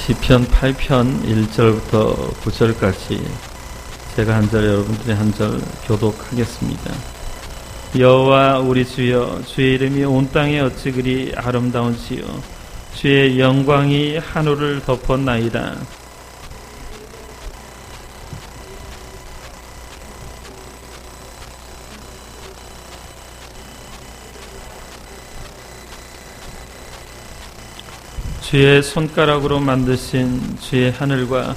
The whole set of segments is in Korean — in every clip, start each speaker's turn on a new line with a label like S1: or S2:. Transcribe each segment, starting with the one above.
S1: 시편 8편 1절부터 9절까지 제가 한 절, 여러분들이 한 절 교독하겠습니다. 여호와 우리 주여, 주의 이름이 온 땅에 어찌 그리 아름다운지요. 주의 영광이 하늘을 덮었나이다. 주의 손가락으로 만드신 주의 하늘과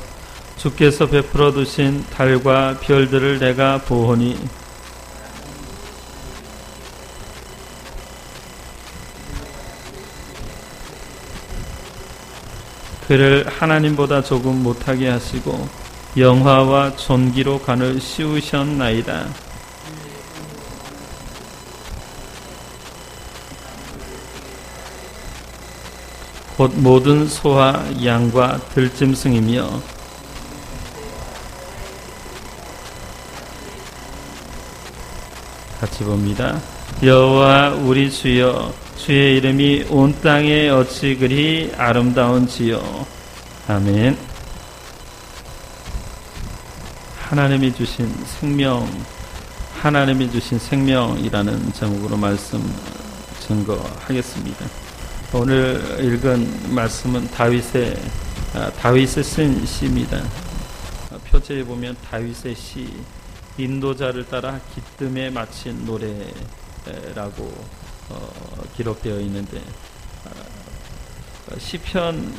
S1: 주께서 베풀어 두신 달과 별들을 내가 보오니 그를 하나님보다 조금 못하게 하시고 영화와 존귀로 간을 씌우셨나이다. 곧 모든 소와 양과 들짐승이며 같이 봅니다. 여호와 우리 주여, 주의 이름이 온 땅에 어찌 그리 아름다운지요. 아멘. 하나님이 주신 생명, 하나님이 주신 생명이라는 제목으로 말씀 증거하겠습니다. 오늘 읽은 말씀은 다윗의 쓴 시입니다. 표제에 보면 다윗의 시, 인도자를 따라 기쁨에 마친 노래라고 기록되어 있는데, 시편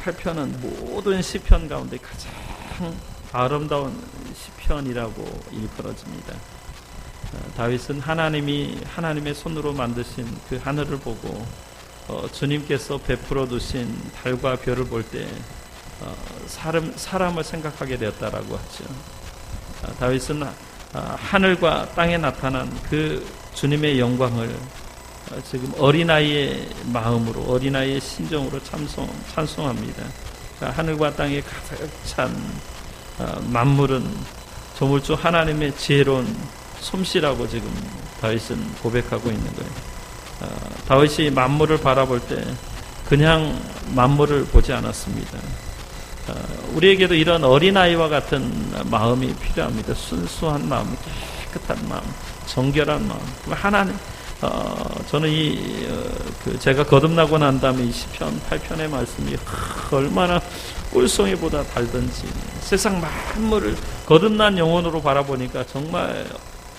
S1: 8편은 모든 시편 가운데 가장 아름다운 시편이라고 일컬어집니다. 다윗은 하나님의 손으로 만드신 그 하늘을 보고 주님께서 베풀어 두신 달과 별을 볼 때 사람을 생각하게 되었다라고 하죠. 다윗은 하늘과 땅에 나타난 그 주님의 영광을 지금 어린아이의 마음으로, 어린아이의 심정으로 찬송합니다. 하늘과 땅에 가득 찬 만물은 조물주 하나님의 지혜로운 솜씨라고 지금 다윗은 고백하고 있는 거예요. 다윗이 만물을 바라볼 때 그냥 만물을 보지 않았습니다. 우리에게도 이런 어린아이와 같은 마음이 필요합니다. 순수한 마음, 깨끗한 마음, 정결한 마음. 하나님, 저는 제가 거듭나고 난 다음에 이 시편 8편의 말씀이 얼마나 꿀송이보다 달든지, 세상 만물을 거듭난 영혼으로 바라보니까 정말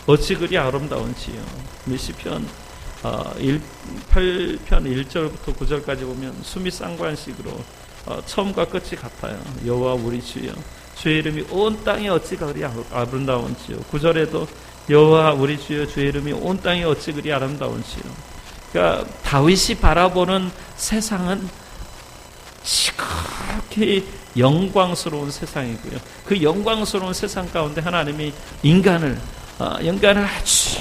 S1: 어찌 그리 아름다운지요. 시편 8편 1절부터 9절까지 보면 수미 쌍관식으로 처음과 끝이 같아요. 여호와 우리 주여, 주의 이름이 온 땅에 어찌 그리 아름다운지요. 9절에도 여호와 우리 주여, 주의 이름이 온 땅에 어찌 그리 아름다운지요. 그러니까 다윗이 바라보는 세상은 시각히 영광스러운 세상이고요. 그 영광스러운 세상 가운데 하나님이 인간을 아주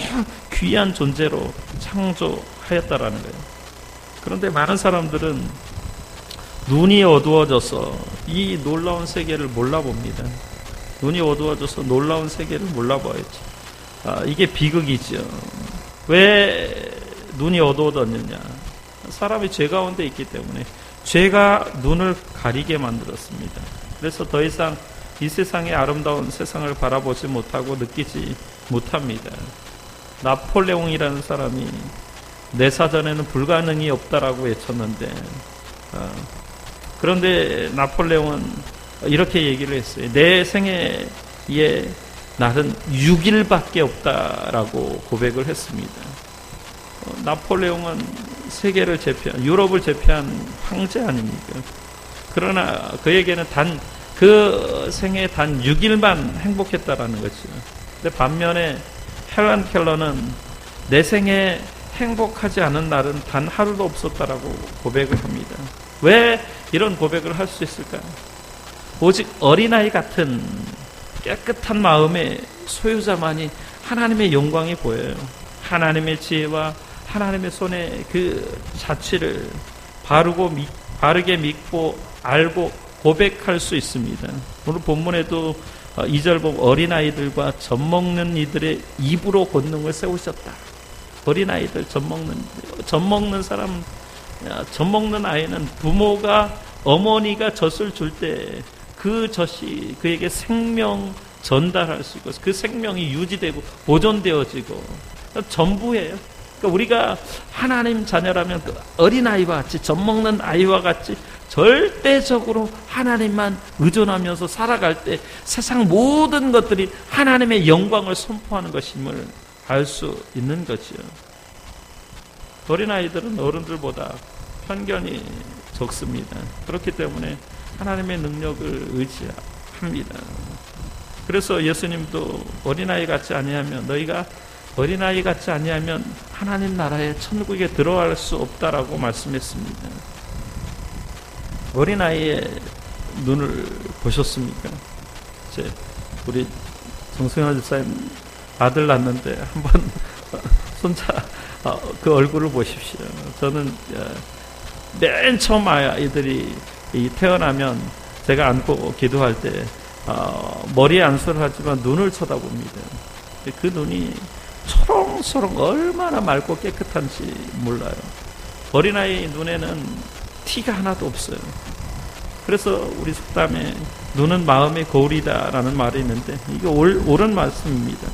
S1: 귀한 존재로 창조하였다라는 거예요. 그런데 많은 사람들은 눈이 어두워져서 이 놀라운 세계를 몰라봅니다. 눈이 어두워져서 놀라운 세계를 몰라봐야지. 이게 비극이죠. 왜 눈이 어두워졌느냐? 사람이 죄 가운데 있기 때문에 죄가 눈을 가리게 만들었습니다. 그래서 더 이상 이 세상의 아름다운 세상을 바라보지 못하고 느끼지 못합니다. 나폴레옹이라는 사람이 내 사전에는 불가능이 없다라고 외쳤는데, 그런데 나폴레옹은 이렇게 얘기를 했어요. 내 생애에 날은 6일밖에 없다라고 고백을 했습니다. 나폴레옹은 세계를 제패한, 유럽을 제패한 황제 아닙니까? 그러나 그에게는 그 생애 단 6일만 행복했다라는 거죠. 근데 반면에 헬란 켈러는 내 생에 행복하지 않은 날은 단 하루도 없었다라고 고백을 합니다. 왜 이런 고백을 할 수 있을까요? 오직 어린아이 같은 깨끗한 마음의 소유자만이 하나님의 영광이 보여요. 하나님의 지혜와 하나님의 손의 그 자취를 바르게 믿고 알고 고백할 수 있습니다. 오늘 본문에도 2절 보면 어린아이들과 젖먹는 이들의 입으로 권능을 세우셨다. 어린아이들, 젖먹는 사람, 젖먹는 아이는 부모가 어머니가 젖을 줄 때 그 젖이 그에게 생명 전달할 수 있고 그 생명이 유지되고 보존되어지고 전부예요. 그러니까 우리가 하나님 자녀라면 그 어린아이와 같이 젖 먹는 아이와 같이 절대적으로 하나님만 의존하면서 살아갈 때 세상 모든 것들이 하나님의 영광을 선포하는 것임을 알 수 있는 거죠. 어린아이들은 어른들보다 편견이 적습니다. 그렇기 때문에 하나님의 능력을 의지합니다. 그래서 예수님도 어린아이 같지 아니하면 너희가 어린아이 같지 아니하면 하나님 나라의 천국에 들어갈 수 없다라고 말씀했습니다. 어린아이의 눈을 보셨습니까? 우리 정승현 집사님 아들 낳는데 한번 손자 그 얼굴을 보십시오. 저는 맨 처음 아이들이 태어나면 제가 안고 기도할 때 머리에 안수를 하지만 눈을 쳐다봅니다. 그 눈이 초롱초롱 얼마나 맑고 깨끗한지 몰라요. 어린아이 눈에는 티가 하나도 없어요. 그래서 우리 속담에 눈은 마음의 거울이다라는 말이 있는데 이게 옳은 말씀입니다.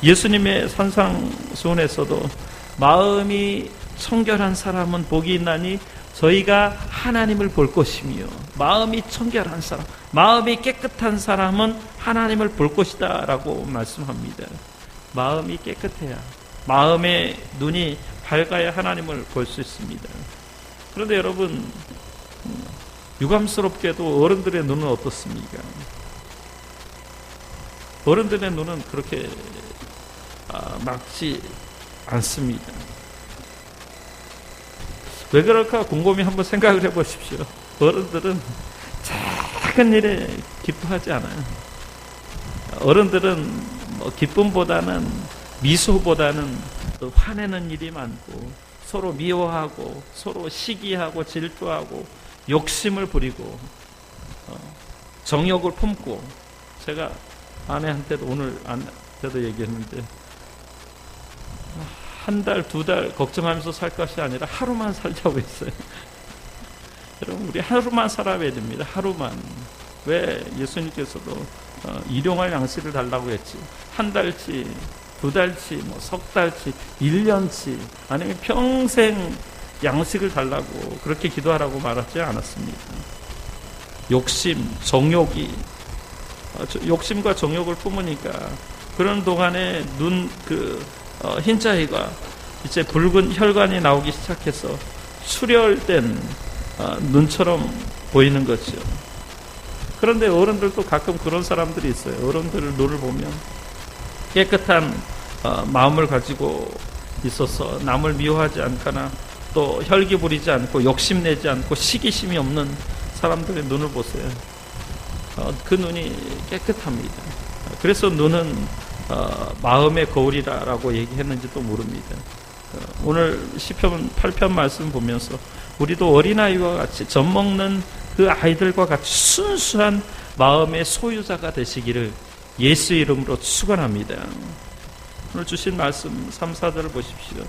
S1: 예수님의 산상수훈에서도 마음이 청결한 사람은 복이 있나니 저희가 하나님을 볼 것이며 마음이 청결한 사람, 마음이 깨끗한 사람은 하나님을 볼 것이다 라고 말씀합니다. 마음이 깨끗해야, 마음의 눈이 밝아야 하나님을 볼 수 있습니다. 그런데 여러분, 유감스럽게도 어른들의 눈은 어떻습니까? 어른들의 눈은 그렇게 맑지 않습니다. 왜 그럴까 곰곰이 한번 생각을 해보십시오. 어른들은 작은 일에 기뻐하지 않아요. 어른들은 기쁨보다는 미소보다는 또 화내는 일이 많고 서로 미워하고 서로 시기하고 질투하고 욕심을 부리고 정욕을 품고, 제가 아내한테도 오늘한테도 얘기했는데 한 달, 두 달 걱정하면서 살 것이 아니라 하루만 살자고 했어요. 여러분, 우리 하루만 살아야 됩니다. 하루만. 왜 예수님께서도 일용할 양식을 달라고 했지? 한 달치, 두 달치, 석 달치, 1년치, 아니면 평생 양식을 달라고 그렇게 기도하라고 말하지 않았습니다. 욕심, 정욕이, 욕심과 정욕을 품으니까 그런 동안에 흰자위가 이제 붉은 혈관이 나오기 시작해서 출혈된 눈처럼 보이는 거죠. 그런데 어른들도 가끔 그런 사람들이 있어요. 어른들 눈을 보면 깨끗한 마음을 가지고 있어서 남을 미워하지 않거나 또 혈기 부리지 않고 욕심내지 않고 시기심이 없는 사람들의 눈을 보세요. 그 눈이 깨끗합니다. 그래서 눈은 마음의 거울이라고 얘기했는지도 모릅니다. 오늘 시편 8편 말씀 보면서 우리도 어린아이와 같이 젖먹는 그 아이들과 같이 순수한 마음의 소유자가 되시기를 예수 이름으로 축원합니다. 오늘 주신 말씀 3, 4절을 보십시오.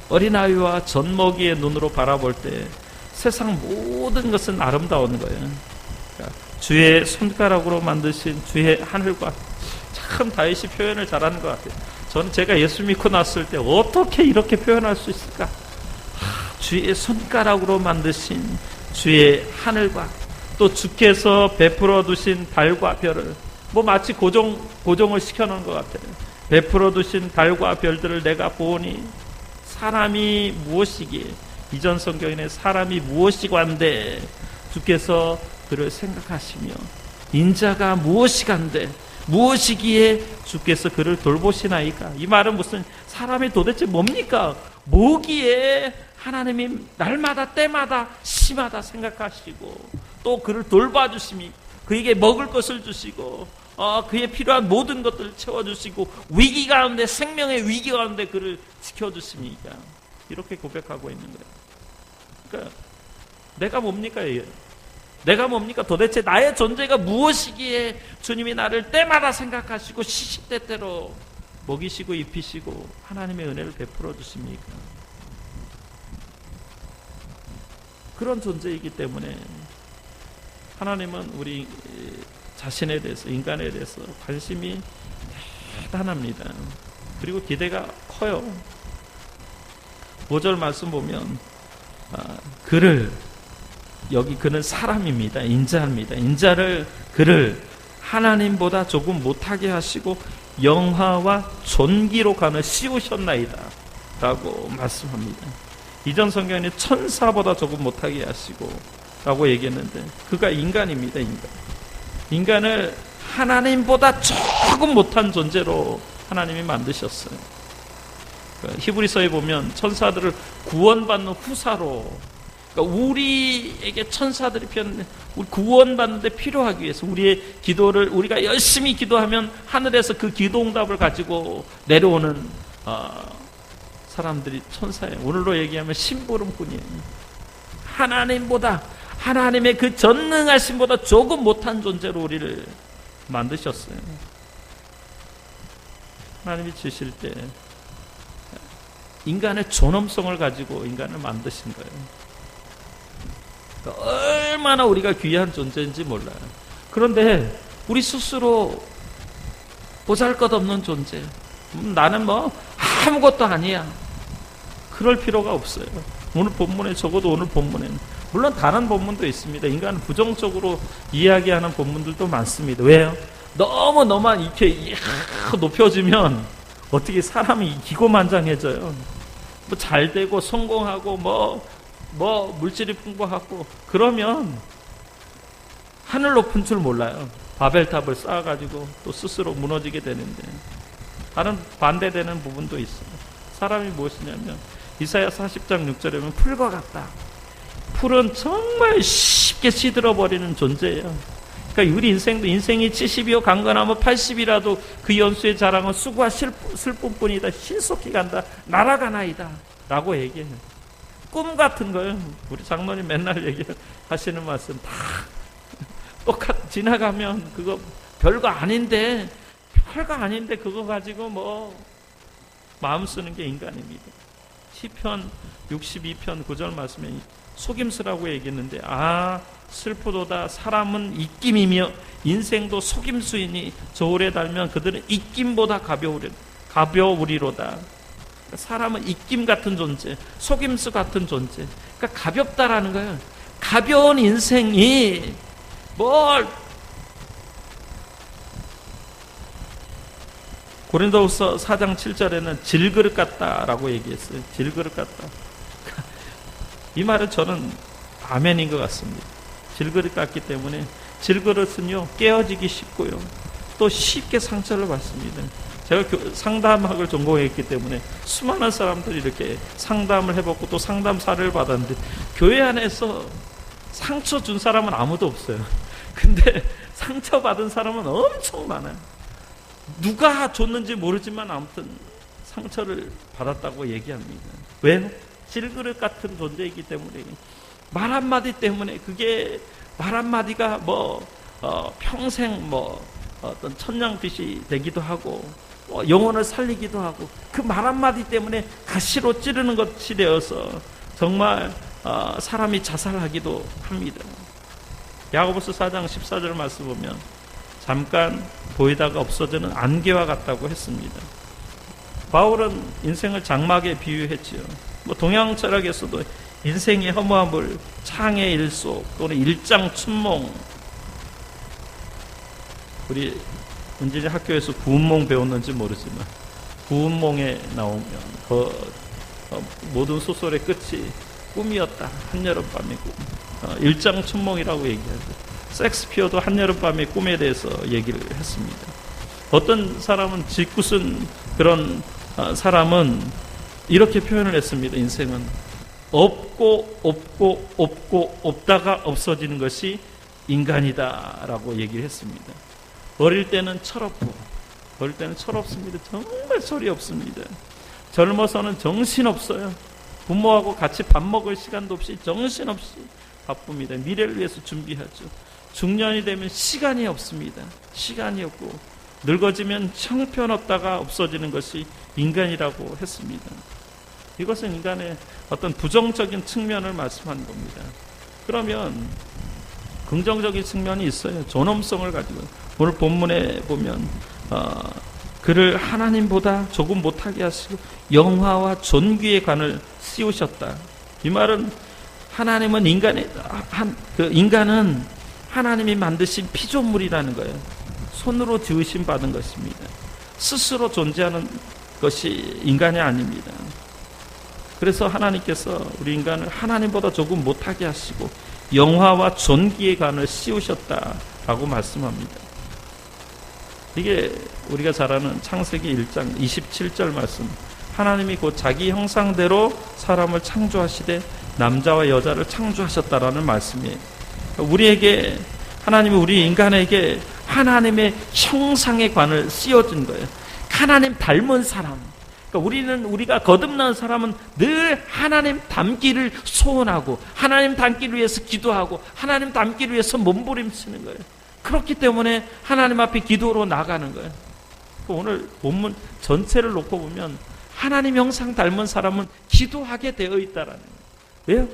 S1: 어린아이와 젖먹이의 눈으로 바라볼 때 세상 모든 것은 아름다운 거예요. 그러니까 주의 손가락으로 만드신 주의 하늘과, 참 다윗이 표현을 잘하는 것 같아요. 저는 제가 예수 믿고 났을 때 어떻게 이렇게 표현할 수 있을까? 주의 손가락으로 만드신 주의 하늘과 또 주께서 베풀어 두신 달과 별을, 마치 고정을 시켜놓은 것 같아요. 베풀어 두신 달과 별들을 내가 보니 사람이 무엇이기에, 이전 성경에는 사람이 무엇이관데 주께서 그를 생각하시며 인자가 무엇이간데 무엇이기에 주께서 그를 돌보시나이까. 이 말은 무슨, 사람이 도대체 뭡니까? 뭐기에 하나님이 날마다 때마다 시마다 생각하시고 또 그를 돌봐주심이, 그에게 먹을 것을 주시고 그에 필요한 모든 것들을 채워주시고 위기 가운데, 생명의 위기 가운데 그를 지켜주십니까? 이렇게 고백하고 있는 거예요. 그러니까 내가 뭡니까? 내가 뭡니까? 도대체 나의 존재가 무엇이기에 주님이 나를 때마다 생각하시고 시시때때로 먹이시고 입히시고 하나님의 은혜를 베풀어 주십니까? 그런 존재이기 때문에 하나님은 우리 자신에 대해서, 인간에 대해서 관심이 대단합니다. 그리고 기대가 커요. 5절 말씀 보면 그를, 여기 그는 사람입니다. 인자입니다. 인자를, 그를 하나님보다 조금 못하게 하시고 영화와 존귀로 가는 씌우셨나이다 라고 말씀합니다. 이전 성경에는 천사보다 조금 못하게 하시고 라고 얘기했는데, 그가 인간입니다. 인간을 하나님보다 조금 못한 존재로 하나님이 만드셨어요. 히브리서에 보면 천사들을 구원받는 후사로, 그러니까 우리에게 천사들이 구원받는 데 필요하기 위해서 우리의 기도를, 우리가 열심히 기도하면 하늘에서 그 기도응답을 가지고 내려오는 사람들이 천사예요. 오늘로 얘기하면 심부름꾼이에요. 하나님보다, 하나님의 그 전능하심보다 조금 못한 존재로 우리를 만드셨어요. 하나님이 지으실 때 인간의 존엄성을 가지고 인간을 만드신 거예요. 그러니까 얼마나 우리가 귀한 존재인지 몰라요. 그런데 우리 스스로 보잘것없는 존재, 나는 뭐 아무것도 아니야, 그럴 필요가 없어요. 오늘 본문에, 적어도 오늘 본문에는, 물론 다른 본문도 있습니다. 인간을 부정적으로 이야기하는 본문들도 많습니다. 왜요? 너만 이렇게 높여주면 어떻게 사람이 기고만장해져요. 뭐 잘 되고 성공하고 뭐 물질이 풍부하고 그러면 하늘 높은 줄 몰라요. 바벨탑을 쌓아가지고 또 스스로 무너지게 되는데, 다른 반대되는 부분도 있어요. 사람이 무엇이냐면 이사야 40장 6절에 보면 풀과 같다. 풀은 정말 쉽게 시들어버리는 존재예요. 그러니까 우리 인생도, 인생이 70이요 강건하면 80이라도 그 연수의 자랑은 수고와 슬픔뿐이다. 신속히 간다. 날아가나이다 라고 얘기해요. 꿈 같은 거예요. 우리 장로님 맨날 얘기하시는 말씀 다 지나가면 그거 별거 아닌데 그거 가지고 뭐 마음 쓰는 게 인간입니다. 시편 62편 9절 말씀에 속임수라고 얘기했는데, 슬프도다. 사람은 입김이며 인생도 속임수이니 저울에 달면 그들은 입김보다 가벼우리로다. 사람은 입김 같은 존재, 속임수 같은 존재. 그러니까 가볍다라는 거예요. 가벼운 인생이 고린도후서 4장 7절에는 질그릇 같다라고 얘기했어요. 질그릇 같다. 이 말은 저는 아멘인 것 같습니다. 질그릇 같기 때문에, 질그릇은요 깨어지기 쉽고요 또 쉽게 상처를 받습니다. 제가 상담학을 전공했기 때문에 수많은 사람들이 이렇게 상담을 해봤고 또 상담 사례를 받았는데, 교회 안에서 상처 준 사람은 아무도 없어요. 근데 상처받은 사람은 엄청 많아요. 누가 줬는지 모르지만 아무튼 상처를 받았다고 얘기합니다. 왜요? 질그릇 같은 존재이기 때문에, 말 한마디 때문에, 그게 말 한마디가 평생 어떤 천냥빚이 되기도 하고 영혼을 살리기도 하고, 그 말 한마디 때문에 가시로 찌르는 것이 되어서 정말 사람이 자살하기도 합니다. 야고보서 4장 14절 말씀 보면 잠깐 보이다가 없어지는 안개와 같다고 했습니다. 바울은 인생을 장막에 비유했지요. 동양 철학에서도 인생의 허무함을 창의 일속 또는 일장춘몽, 우리 은진이 학교에서 구운몽 배웠는지 모르지만 구운몽에 나오면 모든 소설의 끝이 꿈이었다. 한여름밤의 꿈. 일장춘몽이라고 얘기하죠. 섹스피어도 한여름밤의 꿈에 대해서 얘기를 했습니다. 어떤 사람은 짓궂은 그런 사람은 이렇게 표현을 했습니다. 인생은 없다가 없어지는 것이 인간이다 라고 얘기를 했습니다. 어릴 때는 철없습니다. 정말 소리 없습니다. 젊어서는 정신없어요. 부모하고 같이 밥 먹을 시간도 없이 정신없이 바쁩니다. 미래를 위해서 준비하죠. 중년이 되면 시간이 없습니다. 시간이 없고 늙어지면 형편없다가 없어지는 것이 인간이라고 했습니다. 이것은 인간의 어떤 부정적인 측면을 말씀하는 겁니다. 그러면 긍정적인 측면이 있어요. 존엄성을 가지고 오늘 본문에 보면 그를 하나님보다 조금 못하게 하시고 영화와 존귀의 관을 씌우셨다. 이 말은 하나님은 인간은 하나님이 만드신 피조물이라는 거예요. 손으로 지으심 받은 것입니다. 스스로 존재하는 것이 인간이 아닙니다. 그래서 하나님께서 우리 인간을 하나님보다 조금 못하게 하시고 영화와 존귀의 관을 씌우셨다라고 말씀합니다. 이게 우리가 잘 아는 창세기 1장 27절 말씀. 하나님이 곧 자기 형상대로 사람을 창조하시되 남자와 여자를 창조하셨다라는 말씀이에요. 우리에게 하나님이 우리 인간에게 하나님의 형상의 관을 씌워준 거예요. 하나님 닮은 사람. 그러니까 우리가 거듭난 사람은 늘 하나님 닮기를 소원하고 하나님 닮기를 위해서 기도하고 하나님 닮기를 위해서 몸부림치는 거예요. 그렇기 때문에 하나님 앞에 기도로 나가는 거예요. 오늘 본문 전체를 놓고 보면 하나님 형상 닮은 사람은 기도하게 되어 있다라는 거예요. 왜요?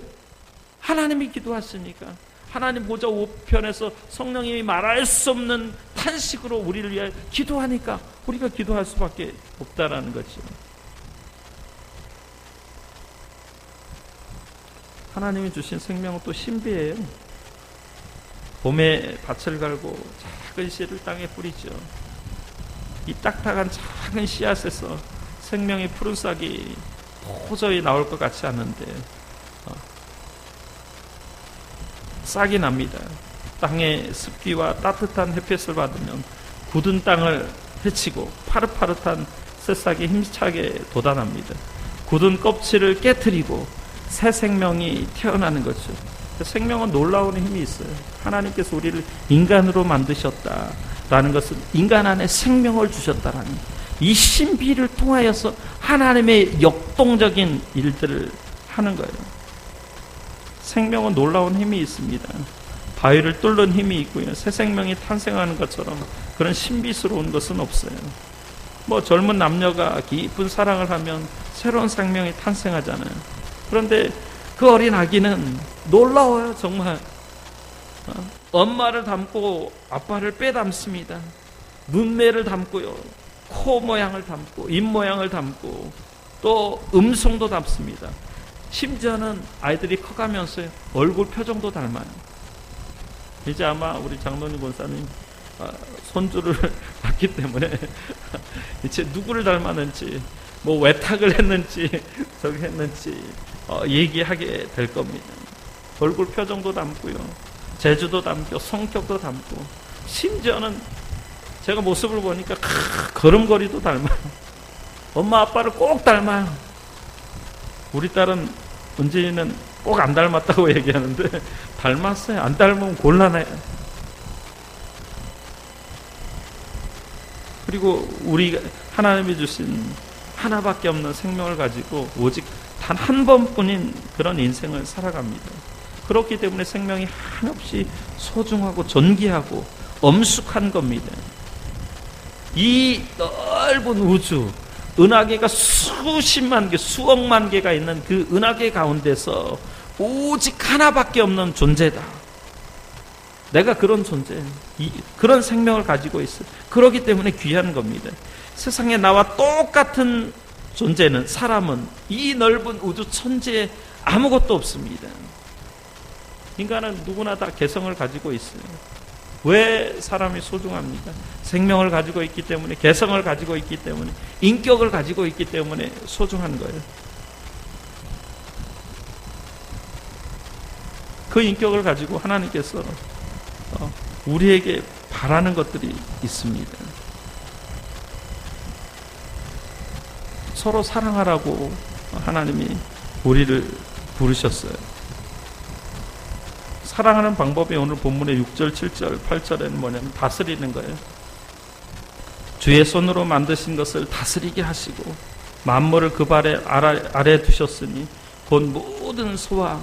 S1: 하나님이 기도하시니까. 하나님 보좌 우편에서 성령님이 말할 수 없는 탄식으로 우리를 위해 기도하니까 우리가 기도할 수밖에 없다라는 거죠. 하나님이 주신 생명은 또 신비해요. 봄에 밭을 갈고 작은 씨를 땅에 뿌리죠. 이 딱딱한 작은 씨앗에서 생명의 푸른 싹이 도저히 나올 것 같지 않은데 싹이 납니다. 땅의 습기와 따뜻한 햇볕을 받으면 굳은 땅을 헤치고 파릇파릇한 새싹이 힘차게 돋아납니다. 굳은 껍질을 깨트리고 새 생명이 태어나는 거죠. 생명은 놀라운 힘이 있어요. 하나님께서 우리를 인간으로 만드셨다라는 것은 인간 안에 생명을 주셨다라는 이 신비를 통하여서 하나님의 역동적인 일들을 하는 거예요. 생명은 놀라운 힘이 있습니다. 바위를 뚫는 힘이 있고요. 새 생명이 탄생하는 것처럼 그런 신비스러운 것은 없어요. 젊은 남녀가 깊은 사랑을 하면 새로운 생명이 탄생하잖아요. 그런데 그 어린 아기는 놀라워요. 정말 엄마를 닮고 아빠를 빼닮습니다. 눈매를 닮고요, 코 모양을 닮고 입 모양을 닮고 또 음성도 닮습니다. 심지어는 아이들이 커가면서 얼굴 표정도 닮아요. 이제 아마 우리 장로님 권사님 손주를 봤기 때문에 이제 누구를 닮았는지 외탁을 했는지 저기 했는지 얘기하게 될 겁니다. 얼굴 표정도 닮고요, 재주도 닮고 성격도 닮고 심지어는 제가 모습을 보니까 걸음걸이도 닮아요. 엄마 아빠를 꼭 닮아요. 우리 딸은 은진이는 꼭 안 닮았다고 얘기하는데 닮았어요. 안 닮으면 곤란해요. 그리고 우리 하나님이 주신 하나밖에 없는 생명을 가지고 오직 단 한 번뿐인 그런 인생을 살아갑니다. 그렇기 때문에 생명이 한없이 소중하고 존귀하고 엄숙한 겁니다. 이 넓은 우주, 은하계가 수십만 개, 수억만 개가 있는 그 은하계 가운데서 오직 하나밖에 없는 존재다. 내가 그런 존재, 그런 생명을 가지고 있어. 그렇기 때문에 귀한 겁니다. 세상에 나와 똑같은 존재는, 사람은 이 넓은 우주 천지에 아무것도 없습니다. 인간은 누구나 다 개성을 가지고 있어요. 왜 사람이 소중합니까? 생명을 가지고 있기 때문에, 개성을 가지고 있기 때문에, 인격을 가지고 있기 때문에 소중한 거예요. 그 인격을 가지고 하나님께서 우리에게 바라는 것들이 있습니다. 서로 사랑하라고 하나님이 우리를 부르셨어요. 사랑하는 방법이 오늘 본문의 6절, 7절, 8절에는 뭐냐면 다스리는 거예요. 주의 손으로 만드신 것을 다스리게 하시고 만물을 그 발 아래 두셨으니 곧 모든 소와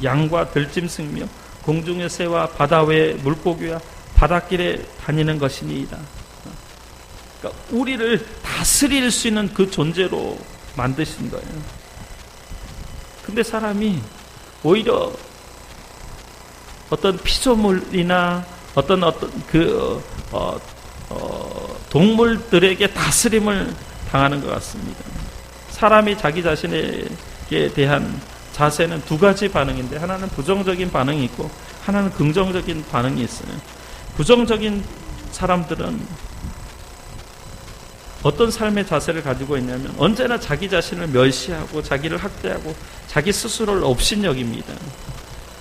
S1: 양과 들짐승이며 공중의 새와 바다 외의 물고기와 바닷길에 다니는 것이니이다. 그러니까 우리를 다스릴 수 있는 그 존재로 만드신 거예요. 근데 사람이 오히려 어떤 피조물이나 어떤 동물들에게 다스림을 당하는 것 같습니다. 사람이 자기 자신에게 대한 자세는 두 가지 반응인데, 하나는 부정적인 반응이 있고 하나는 긍정적인 반응이 있어요. 부정적인 사람들은 어떤 삶의 자세를 가지고 있냐면 언제나 자기 자신을 멸시하고 자기를 학대하고 자기 스스로를 업신여깁니다.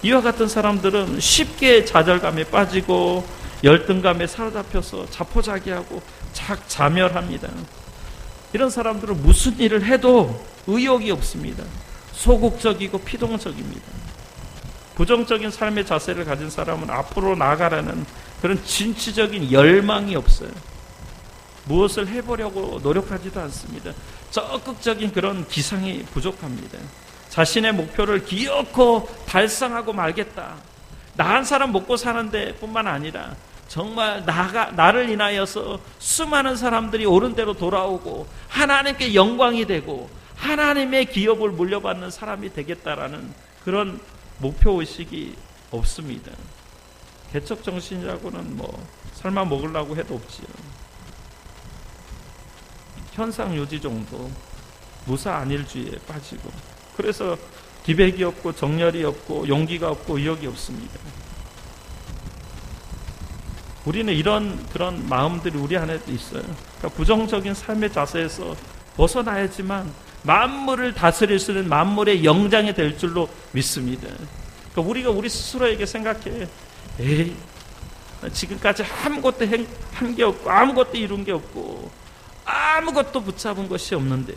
S1: 이와 같은 사람들은 쉽게 좌절감에 빠지고 열등감에 사로잡혀서 자포자기하고 자멸합니다. 이런 사람들은 무슨 일을 해도 의욕이 없습니다. 소극적이고 피동적입니다. 부정적인 삶의 자세를 가진 사람은 앞으로 나아가라는 그런 진취적인 열망이 없어요. 무엇을 해보려고 노력하지도 않습니다. 적극적인 그런 기상이 부족합니다. 자신의 목표를 기어코 달성하고 말겠다. 나 한 사람 먹고 사는데 뿐만 아니라 정말 나를 인하여서 수많은 사람들이 옳은 대로 돌아오고 하나님께 영광이 되고 하나님의 기업을 물려받는 사람이 되겠다라는 그런 목표의식이 없습니다. 개척정신이라고는 설마 먹으려고 해도 없지요. 현상유지 정도, 무사안일주의에 빠지고, 그래서 기백이 없고 정열이 없고 용기가 없고 의욕이 없습니다. 우리는 그런 마음들이 우리 안에도 있어요. 그러니까 부정적인 삶의 자세에서 벗어나야지만 만물을 다스릴 수 있는 만물의 영장이 될 줄로 믿습니다. 그러니까 우리가 우리 스스로에게 생각해, 에이, 지금까지 아무것도 한 게 없고 아무것도 이룬 게 없고 아무것도 붙잡은 것이 없는데,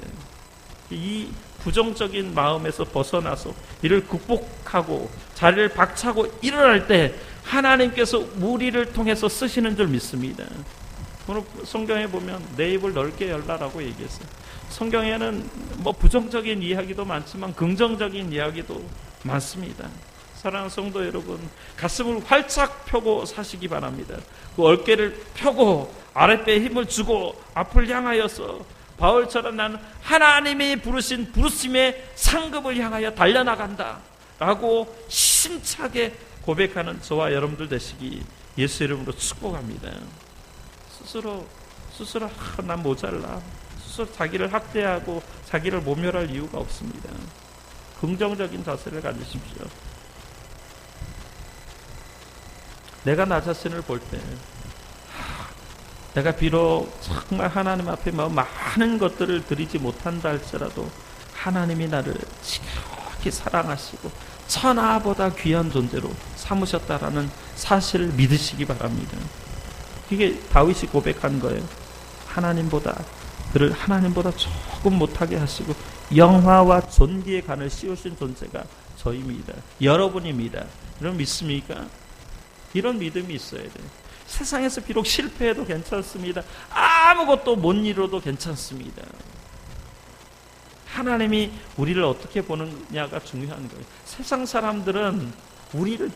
S1: 이 부정적인 마음에서 벗어나서 이를 극복하고 자리를 박차고 일어날 때 하나님께서 우리를 통해서 쓰시는 줄 믿습니다. 오늘 성경에 보면 내 입을 넓게 열라라고 얘기했어요. 성경에는 부정적인 이야기도 많지만 긍정적인 이야기도 많습니다. 사랑하는 성도 여러분, 가슴을 활짝 펴고 사시기 바랍니다. 그 어깨를 펴고 아랫배에 힘을 주고 앞을 향하여서 바울처럼 나는 하나님이 부르신 부르심의 상급을 향하여 달려나간다 라고 힘차게 고백하는 저와 여러분들 되시기 예수 이름으로 축복합니다. 스스로 난 모자라, 스스로 자기를 학대하고 자기를 모멸할 이유가 없습니다. 긍정적인 자세를 가지십시오. 내가 나 자신을 볼 때 내가 비록 정말 하나님 앞에 많은 것들을 드리지 못한다 할지라도 하나님이 나를 지극히 사랑하시고 천하보다 귀한 존재로 삼으셨다라는 사실을 믿으시기 바랍니다. 이게 다윗이 고백한 거예요. 그를 하나님보다 조금 못하게 하시고 영화와 존귀의 간을 씌우신 존재가 저입니다. 여러분입니다. 여러분 믿습니까? 이런 믿음이 있어야 돼요. 세상에서 비록 실패해도 괜찮습니다. 아무것도 못 이뤄도 괜찮습니다. 하나님이 우리를 어떻게 보느냐가 중요한 거예요. 세상 사람들은 우리를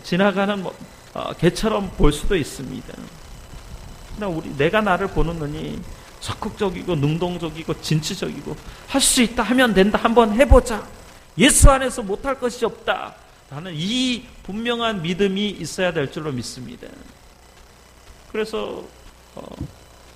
S1: 지나가는 개처럼 볼 수도 있습니다. 그러나 내가 나를 보는 눈이 적극적이고 능동적이고 진취적이고 할 수 있다 하면 된다, 한번 해보자, 예수 안에서 못할 것이 없다 라는 이 분명한 믿음이 있어야 될 줄로 믿습니다. 그래서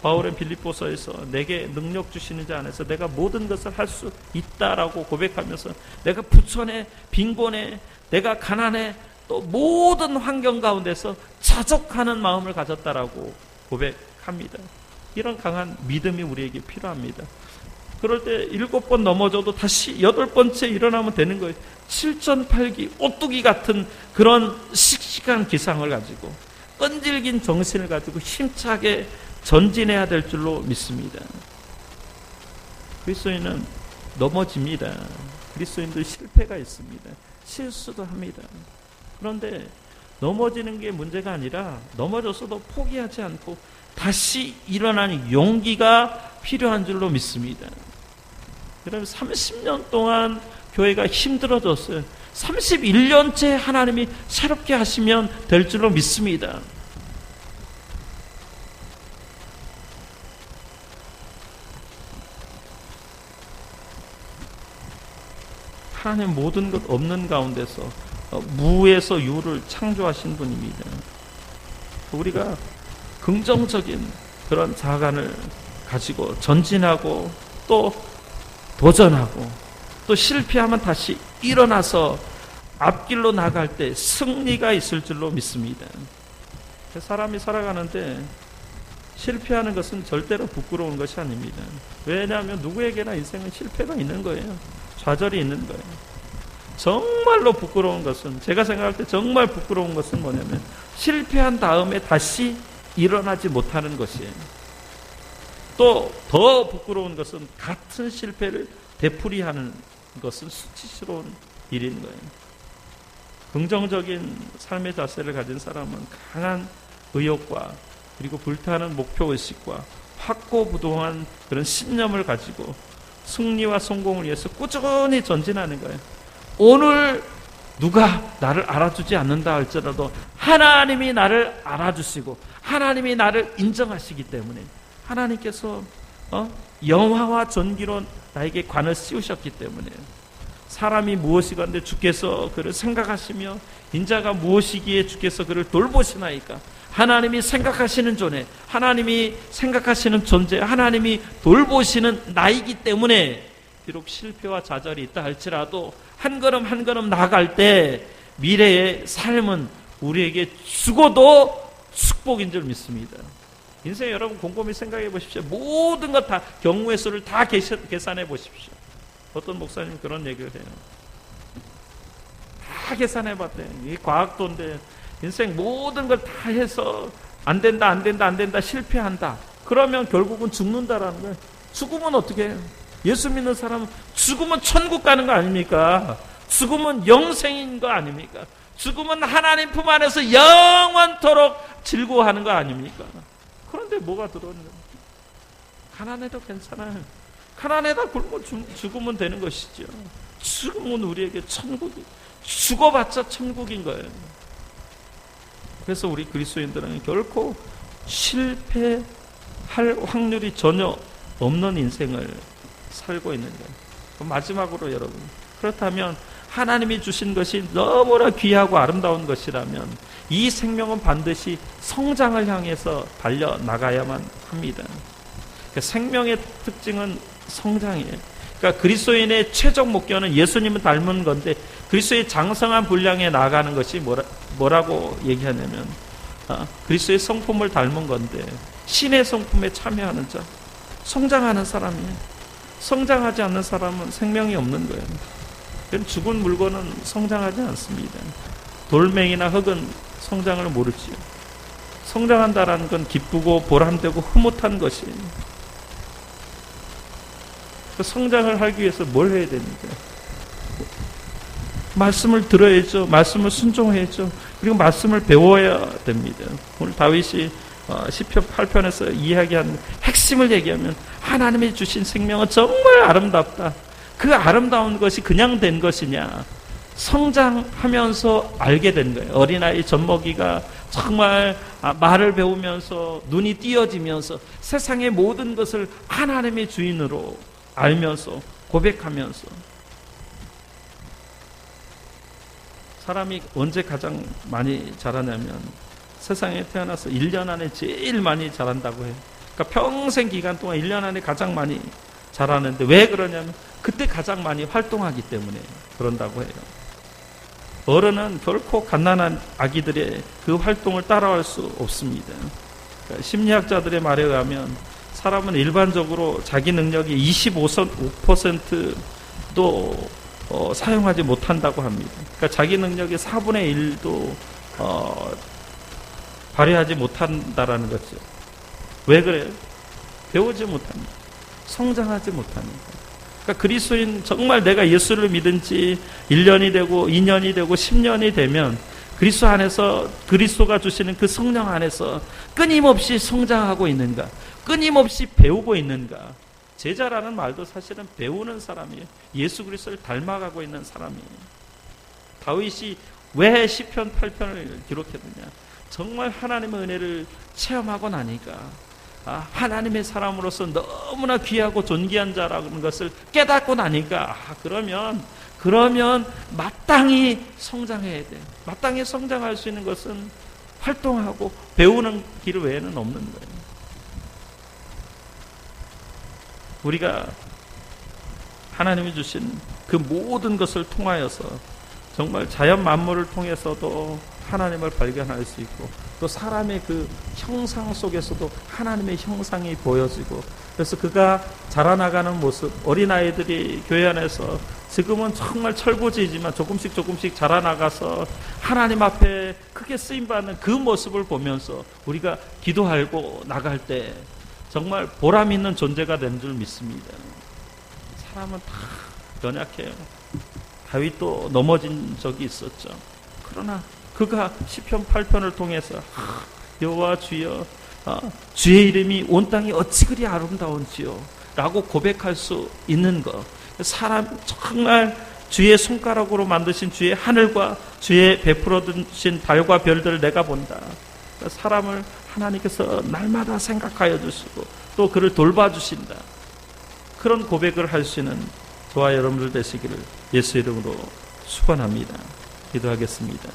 S1: 바울은 빌립보서에서 내게 능력 주시는 자 안에서 내가 모든 것을 할 수 있다라고 고백하면서 내가 부천에, 빈곤에, 내가 가난에, 또 모든 환경 가운데서 자족하는 마음을 가졌다라고 고백합니다. 이런 강한 믿음이 우리에게 필요합니다. 그럴 때 7번 넘어져도 다시 8번째 일어나면 되는 거예요. 7전8기 오뚜기 같은 그런 씩씩한 기상을 가지고 끈질긴 정신을 가지고 힘차게 전진해야 될 줄로 믿습니다. 그리스도인은 넘어집니다. 그리스도인들 실패가 있습니다. 실수도 합니다. 그런데 넘어지는 게 문제가 아니라 넘어졌어도 포기하지 않고 다시 일어나는 용기가 필요한 줄로 믿습니다. 여러분 30년 동안 교회가 힘들어졌어요. 31년째 하나님이 새롭게 하시면 될 줄로 믿습니다. 하나님 모든 것 없는 가운데서 무에서 유를 창조하신 분입니다. 우리가 긍정적인 그런 자아관을 가지고 전진하고 또 도전하고 또 실패하면 다시 일어나서 앞길로 나갈 때 승리가 있을 줄로 믿습니다. 사람이 살아가는데 실패하는 것은 절대로 부끄러운 것이 아닙니다. 왜냐하면 누구에게나 인생은 실패가 있는 거예요. 좌절이 있는 거예요. 정말로 부끄러운 것은, 제가 생각할 때 정말 부끄러운 것은 뭐냐면 실패한 다음에 다시 일어나지 못하는 것이에요. 또 더 부끄러운 것은 같은 실패를 되풀이하는 것은 수치스러운 일인 거예요. 긍정적인 삶의 자세를 가진 사람은 강한 의욕과 그리고 불타는 목표의식과 확고부동한 그런 신념을 가지고 승리와 성공을 위해서 꾸준히 전진하는 거예요. 오늘 누가 나를 알아주지 않는다 할지라도 하나님이 나를 알아주시고 하나님이 나를 인정하시기 때문에 하나님께서 영화와 전기로 나에게 관을 씌우셨기 때문에 사람이 무엇이건데 주께서 그를 생각하시며 인자가 무엇이기에 주께서 그를 돌보시나이까. 하나님이 생각하시는 존재, 하나님이 생각하시는 존재, 하나님이 돌보시는 나이기 때문에 비록 실패와 좌절이 있다 할지라도 한 걸음 한 걸음 나아갈 때 미래의 삶은 우리에게 죽어도 축복인 줄 믿습니다. 인생 여러분 곰곰이 생각해 보십시오. 모든 것 다 경우의 수를 다 계산해 보십시오. 어떤 목사님 그런 얘기를 해요. 다 계산해 봤대요. 이게 과학도인데 인생 모든 걸 다 해서 안 된다 안 된다 안 된다 실패한다. 그러면 결국은 죽는다라는 거예요. 죽으면 어떻게 해요? 예수 믿는 사람은 죽으면 천국 가는 거 아닙니까? 죽으면 영생인 거 아닙니까? 죽으면 하나님 품 안에서 영원토록 즐거워하는 거 아닙니까? 그런데 뭐가 들어오는 거예요? 가난해도 괜찮아요. 가난해다 굶어 죽으면 되는 것이죠. 죽으면 우리에게 천국이, 죽어봤자 천국인 거예요. 그래서 우리 그리스도인들은 결코 실패할 확률이 전혀 없는 인생을 살고 있는 거예요. 마지막으로 여러분, 그렇다면 하나님이 주신 것이 너무나 귀하고 아름다운 것이라면 이 생명은 반드시 성장을 향해서 달려나가야만 합니다. 그러니까 생명의 특징은 성장이에요. 그러니까 그리스도인의 최종 목표는 예수님을 닮은 건데 그리스도의 장성한 분량에 나아가는 것이 뭐라고 얘기하냐면 그리스도의 성품을 닮은 건데 신의 성품에 참여하는 자, 성장하는 사람이에요. 성장하지 않는 사람은 생명이 없는 거예요. 죽은 물건은 성장하지 않습니다. 돌멩이나 흙은 성장을 모르지요. 성장한다라는 건 기쁘고 보람되고 흐뭇한 것이에요. 그 성장을 하기 위해서 뭘 해야 됩니까? 말씀을 들어야죠. 말씀을 순종해야죠. 그리고 말씀을 배워야 됩니다. 오늘 다윗이 시편 8편에서 이야기한 핵심을 얘기하면 하나님이 주신 생명은 정말 아름답다. 그 아름다운 것이 그냥 된 것이냐? 성장하면서 알게 된 거예요. 어린아이 젖먹이가 정말 말을 배우면서 눈이 띄어지면서 세상의 모든 것을 하나님의 주인으로 알면서 고백하면서 사람이 언제 가장 많이 자라냐면 세상에 태어나서 1년 안에 제일 많이 자란다고 해요. 그러니까 평생 기간 동안 1년 안에 가장 많이 자라는데 왜 그러냐면 그때 가장 많이 활동하기 때문에 그런다고 해요. 어른은 결코 갓난한 아기들의 그 활동을 따라할 수 없습니다. 그러니까 심리학자들의 말에 의하면 사람은 일반적으로 자기 능력이 25%도 사용하지 못한다고 합니다. 그러니까 자기 능력의 4분의 1도 발휘하지 못한다라는 거죠. 왜 그래요? 배우지 못합니다. 성장하지 못합니다. 그러니까 그리스도인 정말 내가 예수를 믿은 지 1년이 되고 2년이 되고 10년이 되면 그리스도 안에서 그리스도가 주시는 그 성령 안에서 끊임없이 성장하고 있는가? 끊임없이 배우고 있는가? 제자라는 말도 사실은 배우는 사람이에요. 예수 그리스도를 닮아가고 있는 사람이에요. 다윗이 왜 시편 8편을 기록했느냐? 정말 하나님의 은혜를 체험하고 나니까 하나님의 사람으로서 너무나 귀하고 존귀한 자라는 것을 깨닫고 나니까 그러면 그러면 마땅히 성장해야 돼. 마땅히 성장할 수 있는 것은 활동하고 배우는 길 외에는 없는 거예요. 우리가 하나님이 주신 그 모든 것을 통하여서 정말 자연 만물을 통해서도 하나님을 발견할 수 있고, 또 사람의 그 형상 속에서도 하나님의 형상이 보여지고, 그래서 그가 자라나가는 모습, 어린아이들이 교회 안에서 지금은 정말 철부지이지만 조금씩 자라나가서 하나님 앞에 크게 쓰임받는 그 모습을 보면서 우리가 기도하고 나갈 때 정말 보람 있는 존재가 된 줄 믿습니다. 사람은 다 연약해요. 다윗도 넘어진 적이 있었죠. 그러나 그가 시편 8편을 통해서 여호와 주여, 주의 이름이 온 땅이 어찌 그리 아름다운지요 라고 고백할 수 있는 것. 사람 정말 주의 손가락으로 만드신 주의 하늘과 주의 베풀어 주신 달과 별들을 내가 본다. 사람을 하나님께서 날마다 생각하여 주시고 또 그를 돌봐주신다. 그런 고백을 할 수 있는 저와 여러분들 되시기를 예수 이름으로 축원합니다. 기도하겠습니다.